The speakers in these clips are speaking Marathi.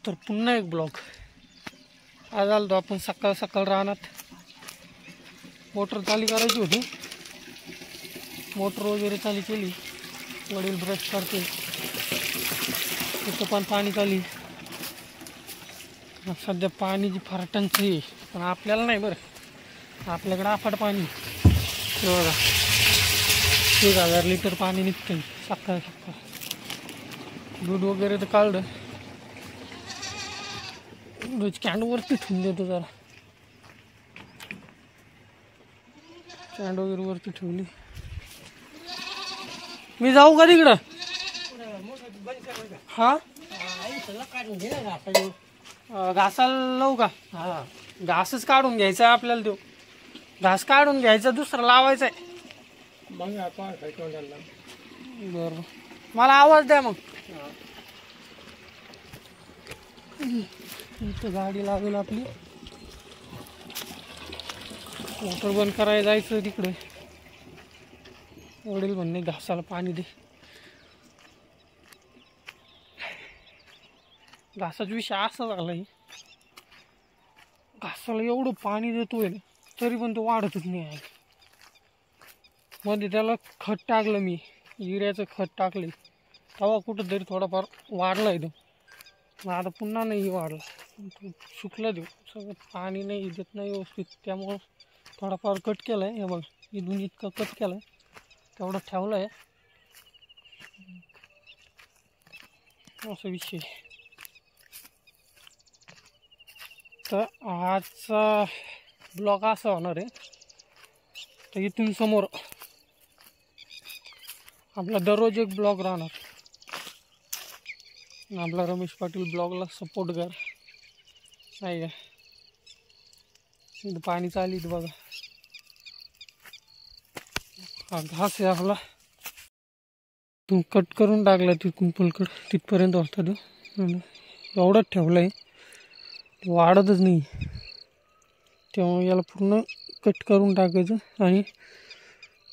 तर पुन्हा एक ब्लॉग. आज आलो आपण सकाळ सकाळ रानात. मोटर चालू करायची होती, मोटर वगैरे चालू केली. वडील ब्रश करते, तिथं पण पाणी चालू. सध्या पाण्याची फार टंचाई आहे, पण आपल्याला नाही बरं. आपल्याकडे अफाट पाणी. हे बघा 1000 लिटर पाणी निघतं सकाळ सकाळ. दूध वगैरे तर काढलं. दूध कॅन वरती ठेवून देतो जरा. कॅन वगैरे वरती ठेवली. मी जाऊ का तिकडं? हा घासाला लावू का? हा घासच काढून घ्यायचा आपल्याला. तो घास काढून घ्यायचा, दुसरा लावायचा आहे. बरं मला आवाज द्या मग. इथं गाडी लागेल आपली. मोटर बंद करायला जायचं तिकडे. वडील म्हणणे घासाला पाणी दे. घासाचा विषय असा झालाय, घासाला एवढं पाणी देतोय तरी पण तो वाढतच नाही आहे. मध्ये त्याला खत टाकलं मी, युरियाचं खत टाकले, तेव्हा कुठं तरी थोडाफार वाढला आहे तो. मग आता पुन्हा नाही वाढला, सुकलं देऊ सगळं. पाणी नाही देत नाही व्यवस्थित, त्यामुळं थोडाफार कट केला आहे. हे बघ इथून इतकं कट केलं आहे, तेवढं ठेवलं आहे. असा विषय. तर आजचा ब्लॉग असा होणार आहे. तर इथून समोर आपला दररोज एक ब्लॉग राहणार. आपला रमेश पाटील ब्लॉगला सपोर्ट कर, नाही का? पाणी चालीत बघा. हा घास आहे आपला, तू कट करून टाकला तिथून पलकड तिथपर्यंत होता तो. एवढंच ठेवलं आहे, वाढतच नाही. तेव्हा याला पूर्ण कट करून टाकायचं आणि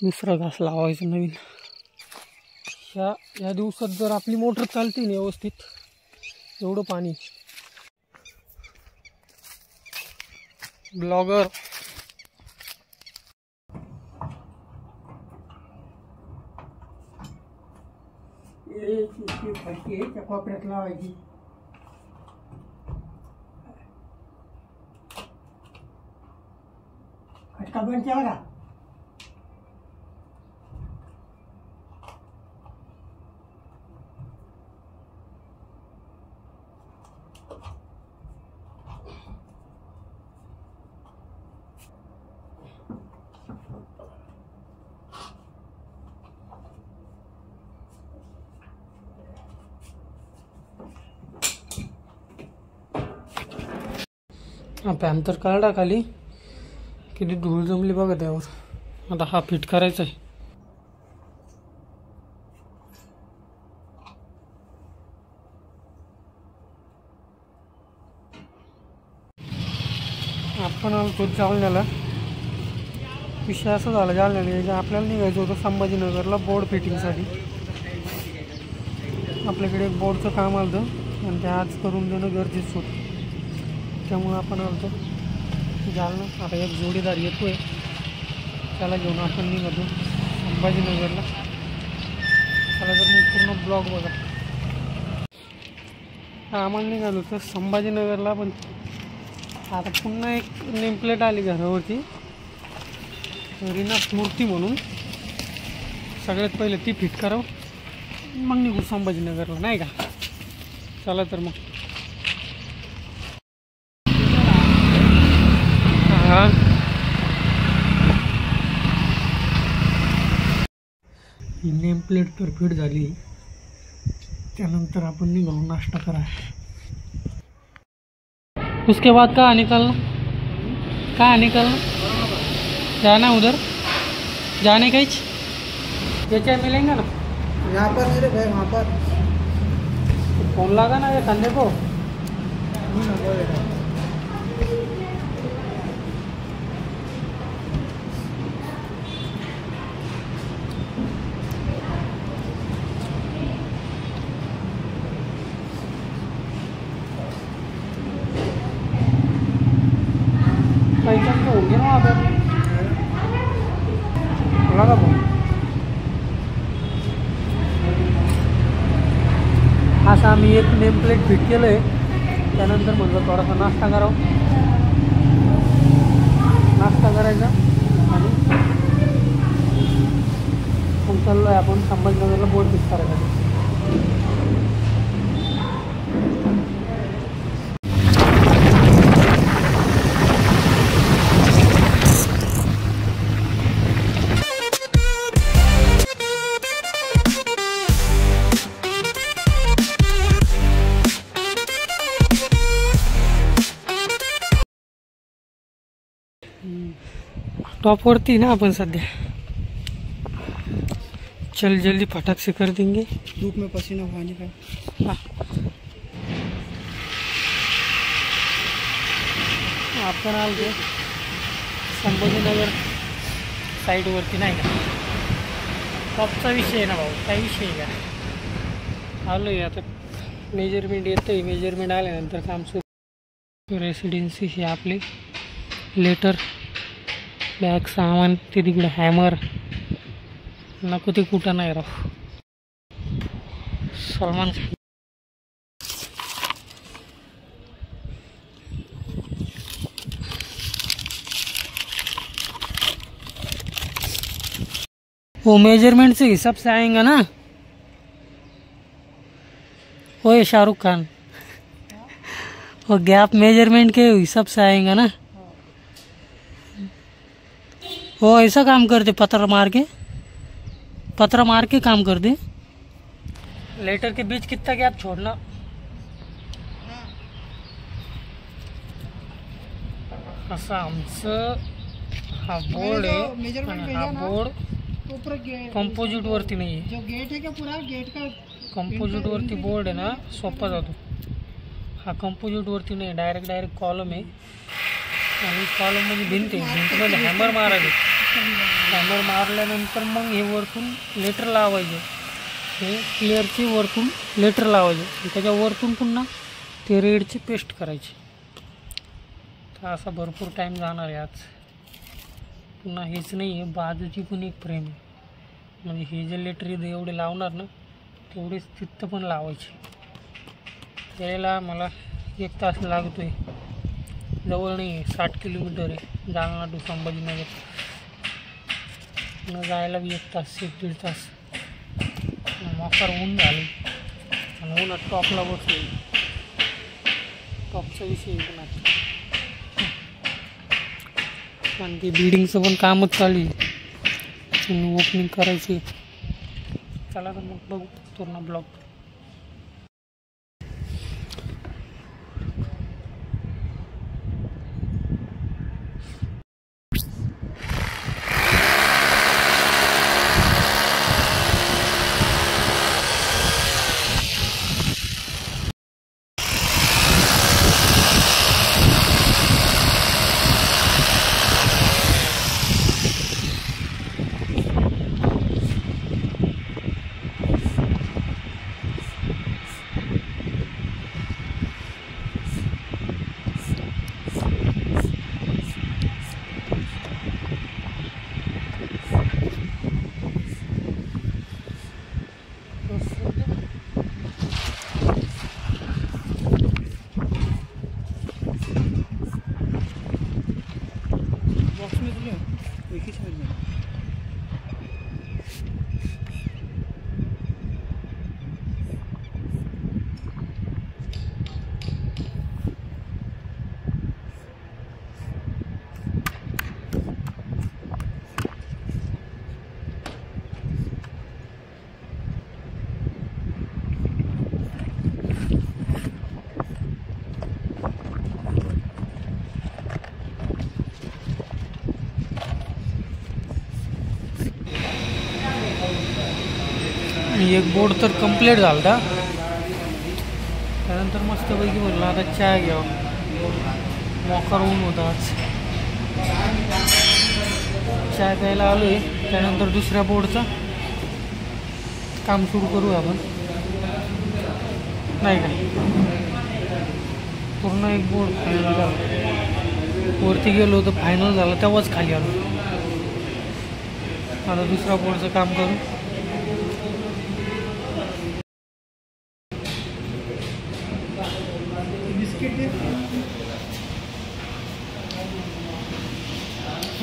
दुसरा घास लावायचा नवीन. ह्या दिवसात जर आपली मोटर चालते ना व्यवस्थित, एवढं पाणी. ब्लॉगर त्या कोपऱ्यात लावायची. खटका बंद केला का? हा पॅन्थर काढा खाली, किती धूळ जमली बघा त्यावर. आता हा फिट करायचा आहे. आपण आलो जालन्याला. विषय असं झाला, जालन्याला आपल्याला निघायचं होतं संभाजीनगरला बोर्ड फिटिंगसाठी. आपल्याकडे एक बोर्डचं काम आलं होतं आणि ते आज करून देणं गरजेचं होतं. त्यामुळे आपण आलो जालना. आता एक जोडीदार येतोय, त्याला घेऊन आपण निघतो संभाजीनगरला. त्याला जर मी पूर्ण ब्लॉग बघा. आम्हाला निघालो तर संभाजीनगरला, पण आता पुन्हा एक नेमप्लेट आली घरावरती, रीना मूर्ती म्हणून. सगळ्यात पहिले ती फिट करावं, मग निघू संभाजीनगरला, नाही का? चला तर मग. हा ही नेम प्लेट तर फिट झाली. त्यानंतर आपण निघालो नाश्ता करा. उसके बाद कहाँ निकलना? कहाँ निकलना? जाना उधर, जाने का ही चाय मिलेंगे ना यहाँ पर? मेरे भाई वहाँ पर फोन लगा ना ये कंधे को. पसंत होगी ना वहाँ पे लगा भाऊ असं आम्ही एक नेम प्लेट फिट केलं आहे त्यानंतर म्हणलं थोडासा नाश्ता करावं नाश्ता करायचा आणि मग चाललो आहे आपण संभाजीनगरला बोट फिट करायला टॉपवरती ना अपन सध्या चल जल्दी फटाक से कर देंगे धूप में पसीना बहाने का आपण आलो संभाजीनगर साईडवरती नाही का टॉपचा विषय आहे ना भाऊ काय विषय आहे का आलो आहे आता मेजरमेंट येतं आहे मेजरमेंट आल्यानंतर काम सुरू रेसिडेन्सी हे आपले लेटर बॅग सामान ते तिकडे हॅमर नको ते कुठं नाही राव सलमान वो मेजरमेंट से हिसाब से आएगा ना वो ये शाहरुख खान वो गैप मेजरमेंट के हिसाब से आएगा ना वो ऐसा काम करते पत्थर मार के काम कर दे लेटर के बीच कितना गैप छोड़ना असं आमचं हा बोर्ड आहे हा बोर्ड कंपोजिट वरती नाही आहे जो गेट है क्या पूरा गेट का कंपोजिट वरती बोर्ड आहे ना सोपा जातो हा कंपोजिट वरती नाही डायरेक्ट कॉलम आहे आणि कॉलम मध्ये भिंत आहे भिंतीमध्ये हॅमर मारायचे हॅमर मारल्यानंतर मग हे वरतून लेटर लावायचे हे क्लिअरची वरतून लेटर लावायचे त्याच्या वरतून पुन्हा ते रेडची पेस्ट करायची तर असा भरपूर टाईम जाणार आहे आज पुन्हा हेच नाही आहे बाजूची पण एक फ्रेम आहे म्हणजे हे जे लेटर एवढे लावणार ना तेवढेच तिथं पण लावायचे त्याला मला 1 तास लागतो आहे जवळ नाही 60 किलोमीटर आहे जालना टू संभाजीनगर न जायला बी 1 तास 1-1.5 तास मोकार ऊन झाले आणि उन्हात टॉपला बसले टॉपचा विषय पण आता आणि ते बिल्डिंगचं पण कामच चालू आहे ओपनिंग करायची चला तर मग बघू पूर्ण ब्लॉग एक बोर्ड तर कंप्लीट झाला त्यानंतर मस्तपैकी म्हणलं आता चहा घ्यावं मोकार ऊन होता आज चहा प्यायला आलो आहे त्यानंतर दुसऱ्या बोर्डचा काम सुरू करू आपण नाही का पूर्ण एक बोर्ड फायनल झाला वरती गेलो होतो, फायनल झालं तेव्हाच खाली आलो. आता दुसरा बोर्डचं काम करू. बिस्किट दे.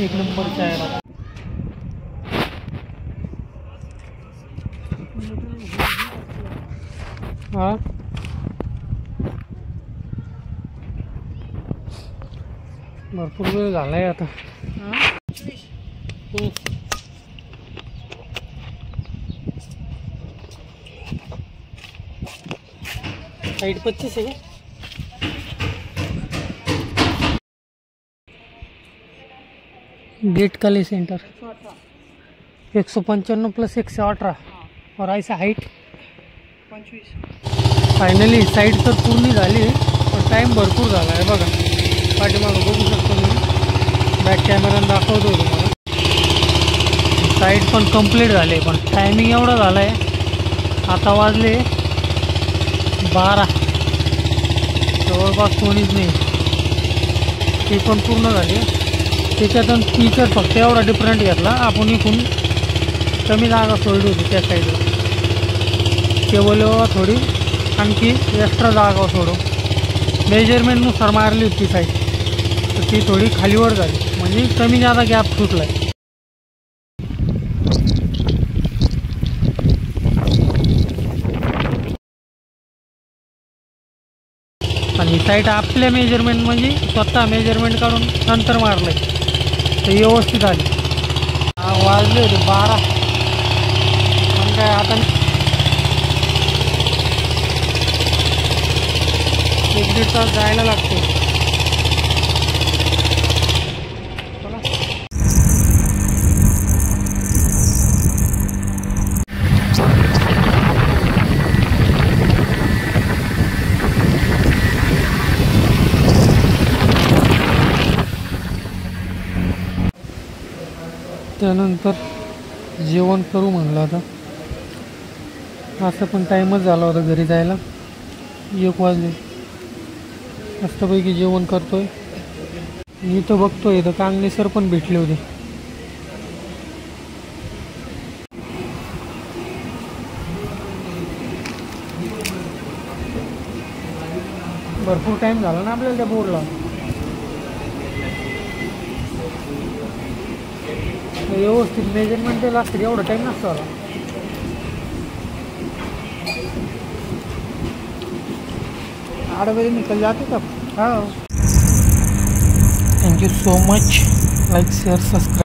एक नंबरचा आहे. हा भरपूर वेळ झालाय आता. साइड 25 है. गेट कली सेंटर 195 प्लस 118 और ऐसा हाइट 25. फायनली साईड तर पूर्ण झाली, पण टाईम भरपूर झाला आहे बघा. पाठीमागं बघू शकतो मी, बॅक कॅमेराने दाखवतो तुम्हाला. साईड पण कंप्लीट झाले, पण टायमिंग एवढा झाला आहे, आता वाजले 12, जवळपास कोणीच नाही. ती पण पूर्ण झाली. त्याच्यातून फीचर फक्त एवढा डिफरंट घेतला, आपण इथून कमी जागा सोडली होती त्या साईडला, केवळ थोडी आणखी एक्स्ट्रा जागा सोडू मेजरमेंटनुसार मारली होती साईड, तर ती थोडी खालीवर झाली, म्हणजे कमी जादा गॅप सुटला आहे. आणि साईड आपल्या मेजरमेंट म्हणजे स्वतः मेजरमेंट काढून नंतर मारलं आहे, तर व्यवस्थित आली. वाजले होते 12, पण काय आता 1-1.5 तास जायला लागतो. त्यानंतर जेवण करू म्हणलं. आता असं पण टाईमच झाला होता घरी जायला, 1 वाजले. मस्तपैकी जेवण करतोय. इथं बघतोय इथं कांगणे सर पण भेटले होते. भरपूर टाईम झाला ना आपल्याला त्या बोर्डला. व्यवस्थित मेजरमेंट ते लागते, एवढा टाईम नसतो आला. आठ बजे निकल जाते तब. हाँ, thank you so much. Like share subscribe.